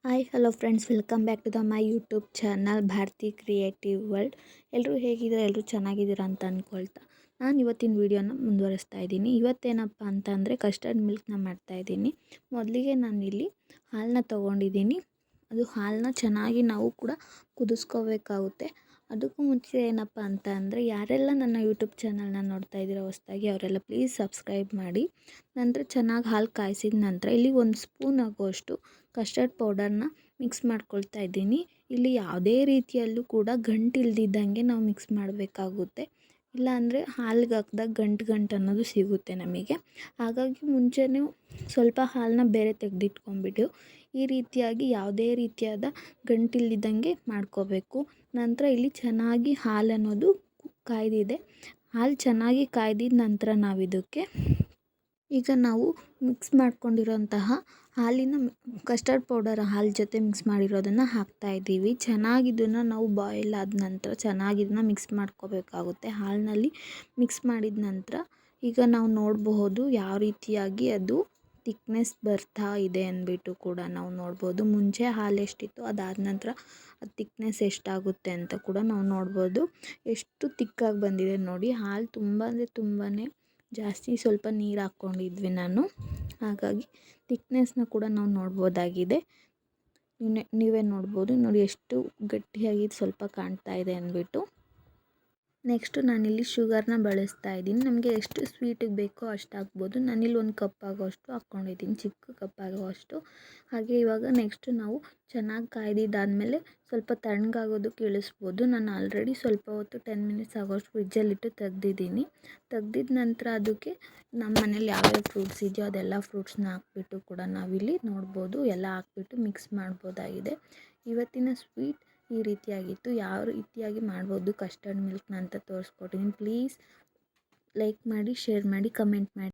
Hi hello friends, welcome back to my YouTube channel Bharati creative world. ಎಲ್ಲರೂ ಹೇಗಿದ್ದೀರಾ? ಎಲ್ಲರೂ ಚೆನ್ನಾಗಿದ್ದೀರಾ ಅಂತ ಅಂದ್ಕೊಳ್ತಾ ನಾನು ಇವತ್ತಿನ ವೀಡಿಯೋನ ಮುಂದುವರಿಸ್ತಾ ಇದ್ದೀನಿ. ಇವತ್ತೇನಪ್ಪ ಅಂತ ಅಂದರೆ ಕಸ್ಟರ್ಡ್ ಮಿಲ್ಕ್ನ ಮಾಡ್ತಾಯಿದ್ದೀನಿ. ಮೊದಲಿಗೆ ನಾನಿಲ್ಲಿ ಹಾಲನ್ನ ತೊಗೊಂಡಿದ್ದೀನಿ. ಅದು ಹಾಲನ್ನ ಚೆನ್ನಾಗಿ ನಾವು ಕೂಡ ಕುದಿಸ್ಕೋಬೇಕಾಗುತ್ತೆ. ಅದಕ್ಕೂ ಮುಂಚೆ ಏನಪ್ಪ ಅಂತ ಅಂದರೆ ಯಾರೆಲ್ಲ ನನ್ನ ಯೂಟ್ಯೂಬ್ ಚಾನಲ್ನ ನೋಡ್ತಾ ಇದ್ದೀರೋ ಹೊಸದಾಗಿ ಅವರೆಲ್ಲ ಪ್ಲೀಸ್ ಸಬ್ಸ್ಕ್ರೈಬ್ ಮಾಡಿ. ನಂತರ ಚೆನ್ನಾಗಿ ಹಾಲು ಕಾಯಿಸಿದ ನಂತರ ಇಲ್ಲಿ 1 ಸ್ಪೂನ್ ಆಗುವಷ್ಟು ಕಸ್ಟರ್ಡ್ ಪೌಡರ್ನ ಮಿಕ್ಸ್ ಮಾಡ್ಕೊಳ್ತಾ ಇದ್ದೀನಿ. ಇಲ್ಲಿ ಯಾವುದೇ ರೀತಿಯಲ್ಲೂ ಕೂಡ ಗಂಟು ಇಲ್ದಿದ್ದಂಗೆ ನಾವು ಮಿಕ್ಸ್ ಮಾಡಬೇಕಾಗುತ್ತೆ. ಇಲ್ಲಾಂದರೆ ಹಾಲಿಗೆ ಹಾಕಿದಾಗ ಗಂಟು ಅನ್ನೋದು ಸಿಗುತ್ತೆ ನಮಗೆ. ಹಾಗಾಗಿ ಮುಂಚೆನೇ ಸ್ವಲ್ಪ ಹಾಲನ್ನ ಬೇರೆ ತೆಗೆದಿಟ್ಕೊಂಡ್ಬಿಟ್ಟು ಈ ರೀತಿಯಾಗಿ ಯಾವುದೇ ರೀತಿಯಾದ ಗಂಟಿಲ್ದಿದ್ದಂಗೆ ಮಾಡ್ಕೋಬೇಕು. ನಂತರ ಇಲ್ಲಿ ಚೆನ್ನಾಗಿ ಹಾಲು ಅನ್ನೋದು ಕಾಯ್ದಿದೆ. ಹಾಲು ಚೆನ್ನಾಗಿ ಕಾಯ್ದಿದ ನಂತರ ನಾವಿದಕ್ಕೆ ಈಗ ನಾವು ಮಿಕ್ಸ್ ಮಾಡ್ಕೊಂಡಿರೋಂತಹ ಹಾಲಿನ ಕಸ್ಟರ್ಡ್ ಪೌಡರ್ ಹಾಲು ಜೊತೆ ಮಿಕ್ಸ್ ಮಾಡಿರೋದನ್ನು ಹಾಕ್ತಾಯಿದ್ದೀವಿ. ಚೆನ್ನಾಗಿ ಇದನ್ನು ನಾವು ಬಾಯ್ಲ್ ಆದ ನಂತರ ಚೆನ್ನಾಗಿ ಇದನ್ನು ಮಿಕ್ಸ್ ಮಾಡ್ಕೋಬೇಕಾಗುತ್ತೆ. ಹಾಲಿನಲ್ಲಿ ಮಿಕ್ಸ್ ಮಾಡಿದ ನಂತರ ಈಗ ನಾವು ನೋಡಬಹುದು ಯಾವ ರೀತಿಯಾಗಿ ಅದು ತಿಕ್ನೆಸ್ ಬರ್ತಾ ಇದೆ ಅಂದ್ಬಿಟ್ಟು ಕೂಡ ನಾವು ನೋಡ್ಬೋದು. ಮುಂಚೆ ಹಾಲು ಎಷ್ಟಿತ್ತು ಅದಾದ ನಂತರ ಅದು ತಿಕ್ನೆಸ್ ಎಷ್ಟಾಗುತ್ತೆ ಅಂತ ಕೂಡ ನಾವು ನೋಡ್ಬೋದು. ಎಷ್ಟು ತಿಕ್ಕಾಗಿ ಬಂದಿದೆ ನೋಡಿ. ಹಾಲು ತುಂಬ ಅಂದರೆ ತುಂಬಾ ಜಾಸ್ತಿ, ಸ್ವಲ್ಪ ನೀರು ಹಾಕ್ಕೊಂಡಿದ್ವಿ ನಾನು, ಹಾಗಾಗಿ ತಿಕ್ನೆಸ್ನ ಕೂಡ ನಾವು ನೋಡ್ಬೋದಾಗಿದೆ. ನೀವೇ ನೋಡ್ಬೋದು ನೋಡಿ ಎಷ್ಟು ಗಟ್ಟಿಯಾಗಿ ಸ್ವಲ್ಪ ಕಾಣ್ತಾ ಇದೆ ಅಂದ್ಬಿಟ್ಟು. ನೆಕ್ಸ್ಟು ನಾನಿಲ್ಲಿ ಶುಗರ್ನ ಬಳಸ್ತಾ ಇದ್ದೀನಿ. ನಮಗೆ ಎಷ್ಟು ಸ್ವೀಟಿಗೆ ಬೇಕೋ ಅಷ್ಟು ಹಾಕ್ಬೋದು. ನಾನಿಲ್ಲಿ 1 ಕಪ್ ಆಗೋಷ್ಟು ಹಾಕ್ಕೊಂಡಿದ್ದೀನಿ, ಚಿಕ್ಕ ಕಪ್ ಆಗೋಷ್ಟು. ಹಾಗೆ ಇವಾಗ ನೆಕ್ಸ್ಟು ನಾವು ಚೆನ್ನಾಗಿ ಕಾಯ್ದಿದ್ದಾದಮೇಲೆ ಸ್ವಲ್ಪ ತಣ್ಣಗಾಗೋದಕ್ಕೆ ಇಳಿಸ್ಬೋದು. ನಾನು ಆಲ್ರೆಡಿ ಸ್ವಲ್ಪ ಹೊತ್ತು 10 ಮಿನಿಟ್ಸ್ ಆಗೋಷ್ಟು ಫ್ರಿಜ್ಜಲ್ಲಿಟ್ಟು ತೆಗ್ದಿದ್ದೀನಿ. ತೆಗ್ದಿದ ನಂತರ ಅದಕ್ಕೆ ನಮ್ಮ ಮನೇಲಿ ಯಾವ್ಯಾವ ಫ್ರೂಟ್ಸ್ ಇದೆಯೋ ಅದೆಲ್ಲ ಫ್ರೂಟ್ಸ್ನ ಹಾಕ್ಬಿಟ್ಟು ಕೂಡ ನಾವಿಲ್ಲಿ ನೋಡ್ಬೋದು, ಎಲ್ಲ ಹಾಕ್ಬಿಟ್ಟು ಮಿಕ್ಸ್ ಮಾಡ್ಬೋದಾಗಿದೆ. ಇವತ್ತಿನ ಸ್ವೀಟ್ ಈ ರೀತಿಯಾಗಿತ್ತು. ಯಾವ ರೀತಿಯಾಗಿ ಮಾಡ್ಬೋದು ಕಸ್ಟರ್ಡ್ ಮಿಲ್ಕ್ನ ಅಂತ ತೋರಿಸ್ಕೊಟ್ಟಿದ್ದೀನಿ. ಪ್ಲೀಸ್ ಲೈಕ್ ಮಾಡಿ, ಶೇರ್ ಮಾಡಿ, ಕಮೆಂಟ್ ಮಾಡಿ.